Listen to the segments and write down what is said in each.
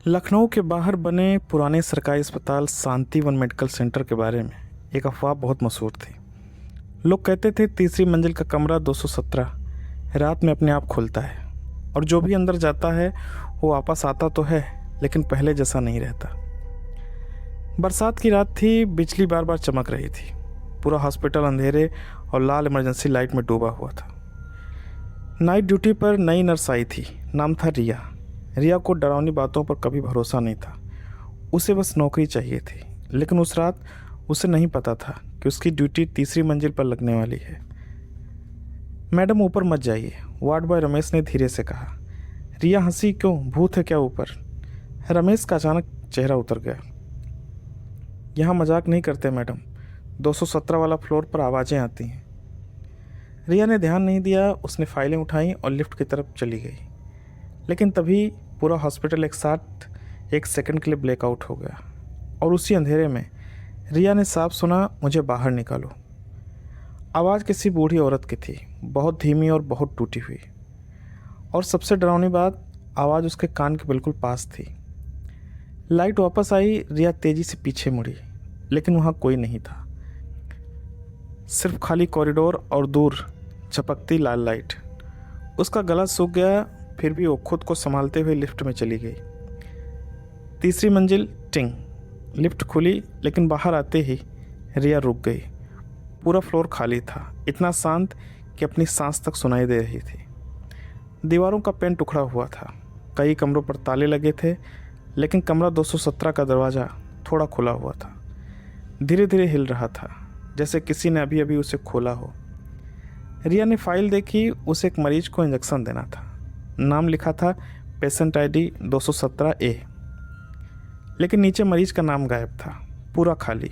लखनऊ के बाहर बने पुराने सरकारी अस्पताल शांतिवन मेडिकल सेंटर के बारे में एक अफवाह बहुत मशहूर थी। लोग कहते थे तीसरी मंजिल का कमरा 217 रात में अपने आप खुलता है और जो भी अंदर जाता है वो वापस आता तो है, लेकिन पहले जैसा नहीं रहता। बरसात की रात थी, बिजली बार बार चमक रही थी। पूरा हॉस्पिटल अंधेरे और लाल इमरजेंसी लाइट में डूबा हुआ था। नाइट ड्यूटी पर नई नर्स आई थी, नाम था रिया। रिया को डरावनी बातों पर कभी भरोसा नहीं था। उसे बस नौकरी चाहिए थी, लेकिन उस रात उसे नहीं पता था कि उसकी ड्यूटी तीसरी मंजिल पर लगने वाली है। मैडम ऊपर मत जाइए, वार्ड बॉय रमेश ने धीरे से कहा। रिया हंसी, क्यों, भूत है क्या ऊपर? रमेश का अचानक चेहरा उतर गया। यहाँ मजाक नहीं करते मैडम, 217 वाला फ्लोर पर आवाज़ें आती हैं। रिया ने ध्यान नहीं दिया। उसने फाइलें उठाई और लिफ्ट की तरफ चली गई, लेकिन तभी पूरा हॉस्पिटल एक साथ एक सेकंड के लिए ब्लैकआउट हो गया और उसी अंधेरे में रिया ने साफ सुना, मुझे बाहर निकालो। आवाज़ किसी बूढ़ी औरत की थी, बहुत धीमी और बहुत टूटी हुई। और सबसे डरावनी बात, आवाज़ उसके कान के बिल्कुल पास थी। लाइट वापस आई। रिया तेज़ी से पीछे मुड़ी, लेकिन वहाँ कोई नहीं था। सिर्फ खाली कॉरिडोर और दूर झपकती लाल लाइट। उसका गला सूख गया, फिर भी वो खुद को संभालते हुए लिफ्ट में चली गई। तीसरी मंजिल, टिंग। लिफ्ट खुली, लेकिन बाहर आते ही रिया रुक गई। पूरा फ्लोर खाली था, इतना शांत कि अपनी सांस तक सुनाई दे रही थी। दीवारों का पेंट उखड़ा हुआ था। कई कमरों पर ताले लगे थे, लेकिन कमरा 217 का दरवाज़ा थोड़ा खुला हुआ था। धीरे धीरे हिल रहा था, जैसे किसी ने अभी अभी उसे खोला हो। रिया ने फाइल देखी। उसे एक मरीज को इंजेक्शन देना था। नाम लिखा था पेशेंट आईडी 217A, लेकिन नीचे मरीज का नाम गायब था, पूरा खाली।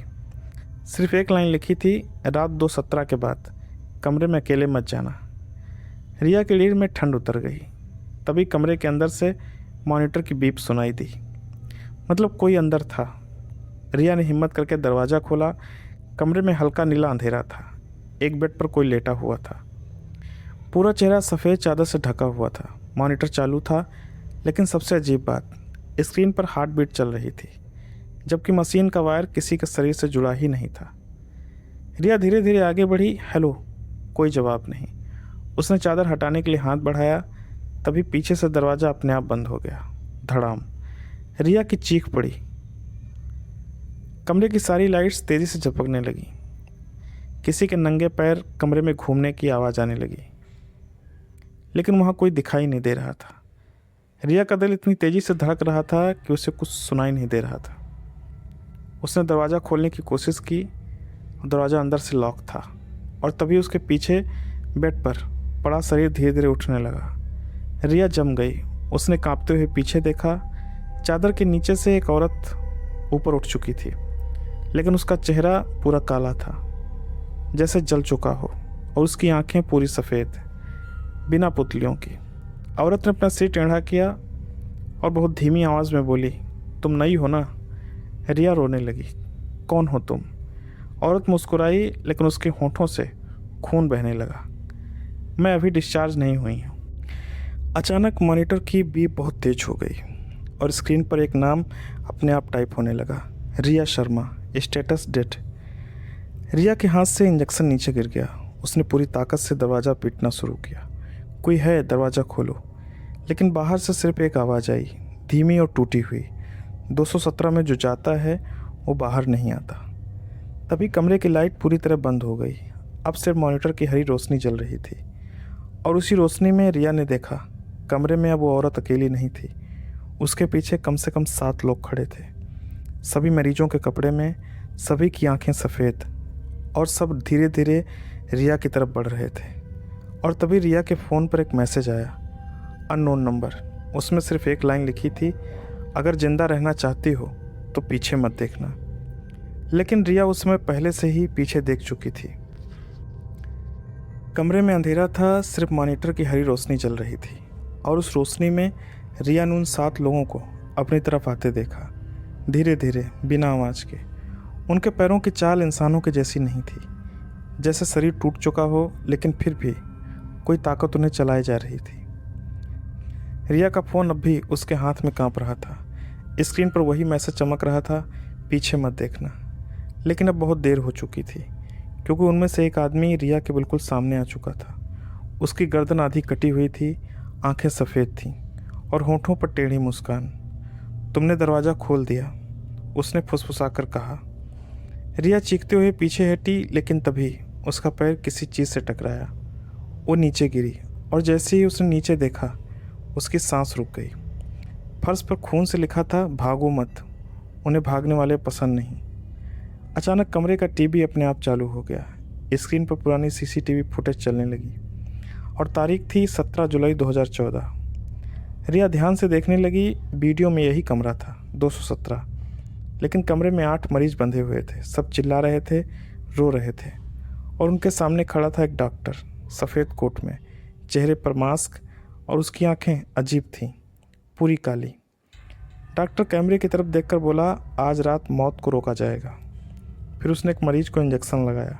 सिर्फ एक लाइन लिखी थी, रात 2:17 के बाद कमरे में अकेले मत जाना। रिया के रीढ़ में ठंड उतर गई। तभी कमरे के अंदर से मॉनिटर की बीप सुनाई दी, मतलब कोई अंदर था। रिया ने हिम्मत करके दरवाज़ा खोला। कमरे में हल्का नीला अंधेरा था। एक बेड पर कोई लेटा हुआ था, पूरा चेहरा सफ़ेद चादर से ढका हुआ था। मॉनिटर चालू था, लेकिन सबसे अजीब बात, स्क्रीन पर हार्ट बीट चल रही थी, जबकि मशीन का वायर किसी के शरीर से जुड़ा ही नहीं था। रिया धीरे धीरे आगे बढ़ी। हेलो, कोई जवाब नहीं। उसने चादर हटाने के लिए हाथ बढ़ाया, तभी पीछे से दरवाज़ा अपने आप बंद हो गया। धड़ाम। रिया की चीख पड़ी। कमरे की सारी लाइट्स तेज़ी से झपकने लगी। किसी के नंगे पैर कमरे में घूमने की आवाज़ आने लगी, लेकिन वहाँ कोई दिखाई नहीं दे रहा था। रिया का दिल इतनी तेज़ी से धड़क रहा था कि उसे कुछ सुनाई नहीं दे रहा था। उसने दरवाज़ा खोलने की कोशिश की। दरवाज़ा अंदर से लॉक था, और तभी उसके पीछे बेड पर पड़ा शरीर धीरे धीरे उठने लगा। रिया जम गई। उसने कांपते हुए पीछे देखा। चादर के नीचे से एक औरत ऊपर उठ चुकी थी, लेकिन उसका चेहरा पूरा काला था, जैसे जल चुका हो, और उसकी आंखें पूरी सफ़ेद, बिना पुतलियों की। औरत ने अपना सिर टेढ़ा किया और बहुत धीमी आवाज़ में बोली, तुम नई हो ना? रिया रोने लगी। कौन हो तुम? औरत मुस्कुराई, लेकिन उसके होंठों से खून बहने लगा। मैं अभी डिस्चार्ज नहीं हुई हूँ। अचानक मॉनिटर की बीप बहुत तेज हो गई और स्क्रीन पर एक नाम अपने आप टाइप होने लगा, रिया शर्मा, स्टेटस डेट। रिया के हाथ से इंजेक्शन नीचे गिर गया। उसने पूरी ताकत से दरवाज़ा पीटना शुरू किया। कोई है, दरवाज़ा खोलो। लेकिन बाहर से सिर्फ एक आवाज़ आई, धीमी और टूटी हुई, 217 में जो जाता है वो बाहर नहीं आता। तभी कमरे की लाइट पूरी तरह बंद हो गई। अब सिर्फ मॉनिटर की हरी रोशनी जल रही थी, और उसी रोशनी में रिया ने देखा, कमरे में अब वो औरत अकेली नहीं थी। उसके पीछे कम से कम 7 लोग खड़े थे, सभी मरीजों के कपड़े में, सभी की आंखें सफ़ेद, और सब धीरे धीरे रिया की तरफ बढ़ रहे थे। और तभी रिया के फ़ोन पर एक मैसेज आया, अननोन नंबर। उसमें सिर्फ एक लाइन लिखी थी, अगर ज़िंदा रहना चाहती हो तो पीछे मत देखना। लेकिन रिया उसमें पहले से ही पीछे देख चुकी थी। कमरे में अंधेरा था, सिर्फ मॉनिटर की हरी रोशनी जल रही थी, और उस रोशनी में रिया ने उन 7 लोगों को अपनी तरफ आते देखा, धीरे धीरे, बिना आवाज़ के। उनके पैरों की चाल इंसानों के जैसी नहीं थी, जैसे शरीर टूट चुका हो, लेकिन फिर भी कोई ताकत उन्हें चलाई जा रही थी। रिया का फ़ोन अब भी उसके हाथ में कांप रहा था। स्क्रीन पर वही मैसेज चमक रहा था, पीछे मत देखना। लेकिन अब बहुत देर हो चुकी थी, क्योंकि उनमें से एक आदमी रिया के बिल्कुल सामने आ चुका था। उसकी गर्दन आधी कटी हुई थी, आंखें सफ़ेद थीं और होंठों पर टेढ़ी मुस्कान। तुमने दरवाज़ा खोल दिया, उसने फुसफुसाकर कहा। रिया चीखते हुए पीछे हटी, लेकिन तभी उसका पैर किसी चीज़ से टकराया। वो नीचे गिरी और जैसे ही उसने नीचे देखा, उसकी सांस रुक गई। फर्श पर खून से लिखा था, भागो मत, उन्हें भागने वाले पसंद नहीं। अचानक कमरे का टीवी अपने आप चालू हो गया। स्क्रीन पर पुरानी सीसीटीवी फुटेज चलने लगी और तारीख थी 17 जुलाई 2014। रिया ध्यान से देखने लगी। वीडियो में यही कमरा था, 217। लेकिन कमरे में 8 मरीज बंधे हुए थे। सब चिल्ला रहे थे, रो रहे थे और उनके सामने खड़ा था एक डॉक्टर, सफ़ेद कोट में, चेहरे पर मास्क, और उसकी आंखें अजीब थीं, पूरी काली। डॉक्टर कैमरे की तरफ देखकर बोला, आज रात मौत को रोका जाएगा। फिर उसने एक मरीज को इंजेक्शन लगाया।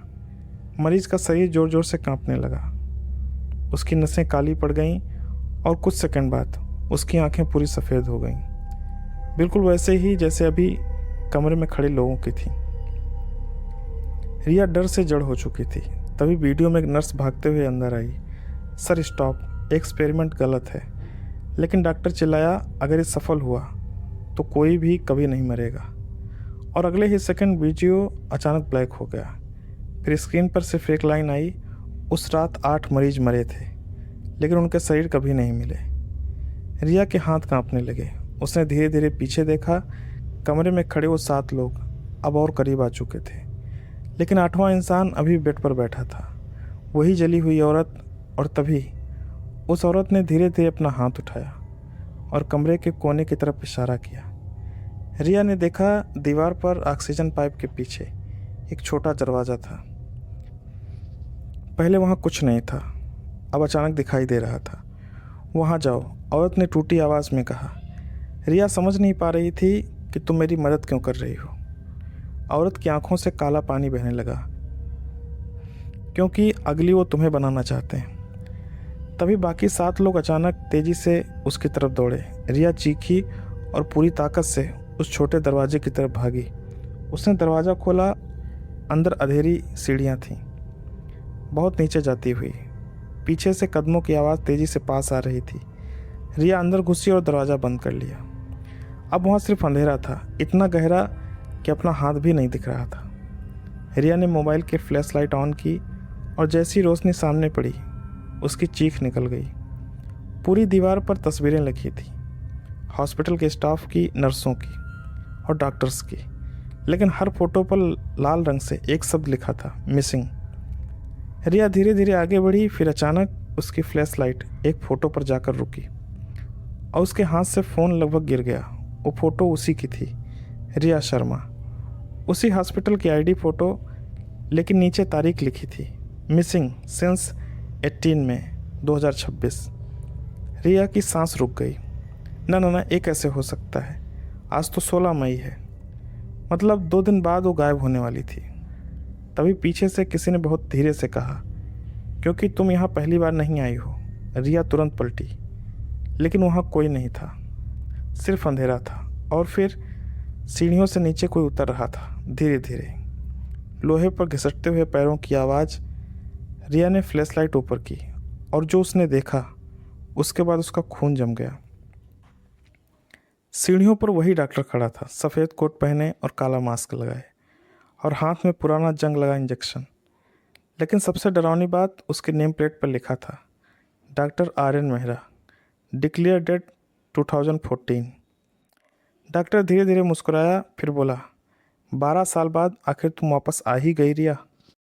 मरीज का शरीर ज़ोर ज़ोर से कांपने लगा। उसकी नसें काली पड़ गईं और कुछ सेकंड बाद उसकी आंखें पूरी सफ़ेद हो गईं, बिल्कुल वैसे ही जैसे अभी कमरे में खड़े लोगों की थी। रिया डर से जड़ हो चुकी थी। तभी वीडियो में एक नर्स भागते हुए अंदर आई। सर स्टॉप, एक्सपेरिमेंट गलत है। लेकिन डॉक्टर चिल्लाया, अगर ये सफल हुआ तो कोई भी कभी नहीं मरेगा। और अगले ही सेकंड वीडियो अचानक ब्लैक हो गया। फिर स्क्रीन पर सिर्फ एक लाइन आई, उस रात 8 मरीज मरे थे, लेकिन उनके शरीर कभी नहीं मिले। रिया के हाथ कांपने लगे। उसने धीरे धीरे पीछे देखा। कमरे में खड़े वो 7 लोग अब और करीब आ चुके थे, लेकिन 8वां इंसान अभी बेड पर बैठा था, वही जली हुई औरत। और तभी उस औरत ने धीरे धीरे अपना हाथ उठाया और कमरे के कोने की तरफ इशारा किया। रिया ने देखा, दीवार पर ऑक्सीजन पाइप के पीछे एक छोटा दरवाज़ा था। पहले वहाँ कुछ नहीं था, अब अचानक दिखाई दे रहा था। वहाँ जाओ, औरत ने टूटी आवाज़ में कहा। रिया समझ नहीं पा रही थी कि तुम मेरी मदद क्यों कर रही हो। औरत की आंखों से काला पानी बहने लगा, क्योंकि अगली वो तुम्हें बनाना चाहते हैं। तभी बाकी 7 लोग अचानक तेज़ी से उसकी तरफ दौड़े। रिया चीखी और पूरी ताकत से उस छोटे दरवाजे की तरफ भागी। उसने दरवाज़ा खोला। अंदर अंधेरी सीढ़ियाँ थीं, बहुत नीचे जाती हुई। पीछे से कदमों की आवाज़ तेज़ी से पास आ रही थी। रिया अंदर घुसी और दरवाज़ा बंद कर लिया। अब वहाँ सिर्फ अंधेरा था, इतना गहरा कि अपना हाथ भी नहीं दिख रहा था। रिया ने मोबाइल की फ्लैश लाइट ऑन की और जैसी रोशनी सामने पड़ी, उसकी चीख निकल गई। पूरी दीवार पर तस्वीरें लिखी थी, हॉस्पिटल के स्टाफ की, नर्सों की और डॉक्टर्स की। लेकिन हर फोटो पर लाल रंग से एक शब्द लिखा था, मिसिंग। रिया धीरे धीरे आगे बढ़ी। फिर अचानक उसकी फ्लैश लाइट एक फ़ोटो पर जाकर रुकी और उसके हाथ से फ़ोन लगभग गिर गया। वो फ़ोटो उसी की थी, रिया शर्मा, उसी हॉस्पिटल की आईडी फ़ोटो, लेकिन नीचे तारीख लिखी थी, मिसिंग सिंस 18 मई 2026। रिया की सांस रुक गई। ना ना ना, ये कैसे हो सकता है? आज तो 16 मई है, मतलब 2 दिन बाद वो गायब होने वाली थी। तभी पीछे से किसी ने बहुत धीरे से कहा, क्योंकि तुम यहाँ पहली बार नहीं आई हो। रिया तुरंत पलटी, लेकिन वहाँ कोई नहीं था, सिर्फ अंधेरा था। और फिर सीढ़ियों से नीचे कोई उतर रहा था, धीरे धीरे, लोहे पर घिसटते हुए पैरों की आवाज़। रिया ने फ्लैश लाइट ऊपर की और जो उसने देखा, उसके बाद उसका खून जम गया। सीढ़ियों पर वही डॉक्टर खड़ा था, सफ़ेद कोट पहने और काला मास्क लगाए, और हाथ में पुराना जंग लगा इंजेक्शन। लेकिन सबसे डरावनी बात, उसके नेम प्लेट पर लिखा था, doctor Aryan Mehra, declare dead 2014। Doctor धीरे धीरे मुस्कुराया, फिर बोला, 12 साल बाद आखिर तुम वापस आ ही गई रिया।